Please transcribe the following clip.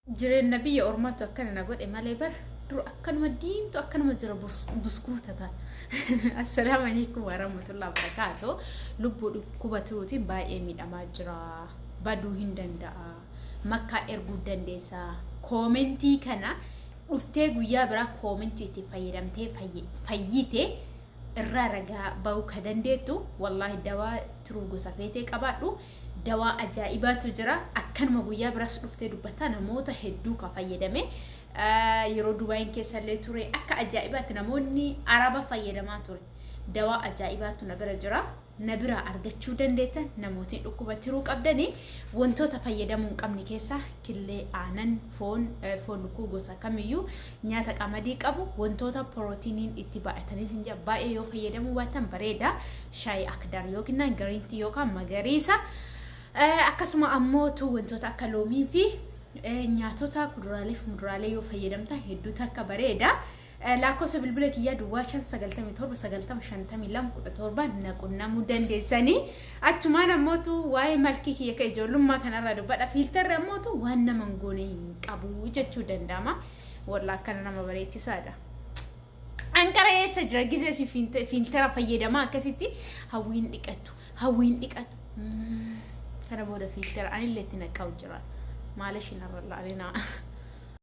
jireen nabiyya ormaatu akkana na godhe malee bar dur akkanuma diimtu akkanuma jira buskuutata assalaamu alaykum wa rahmatullahi wa barakatuh lubbu dhukubatuuti baay'ee miidhamaa jira baduu hin danda'a makka erguu dandeessa koomentii kana dhuftee guyyaa biraa koomentii itti fayyadamtee fayyite irraa ragaa ba'uu ka dandeettu wallahi dawaa turuu gosa feetee qabaadhu dawaa ajaa'ibaatu jira akkanuma guyyaa biraas dhuftee dubbataa namoota hedduu ka fayyadame yeroo Dubaayii keessallee ture akka ajaa'ibaatti namoonni araba fayyadamaa ture dawaa ajaa'ibaatu na bira jira na bira argachuu dandeettan namootni dhukkubatiruu qabdanii wantoota fayyadamuu hin qabne keessaa killee aanan foon lukkuu gosa kamiyyuu nyaata qamadii qabu wantoota pirootiiniin itti baay'atanii hinja baay'ee yoo fayyadamuu baatan bareeda shaayii akdar yookiin green tea yookaan magariisa akkasuma ammootu wantoota akka loomii fi nyaatota kuduraalee fi muduraalee yoo fayyadamtan hedduu takka bareeda laakkoofsa bilbila kiyyaa duwwaa 597 naqunnamuu dandeessanii achumaan ammootu waa'ee malkii kiyya ka ijoollummaa kanarraa dubbadha fiiltarri ammootu waan nama goone hin qabu jechuu danda'ama wallaa akkana nama bareechisaadha anqara eessa jira gizeesi fiiltara fayyadamaa akkasitti hawwiin dhiqatu kana booda fiiltara anillee itti naqaa'u jira maaliif hin arrallaalina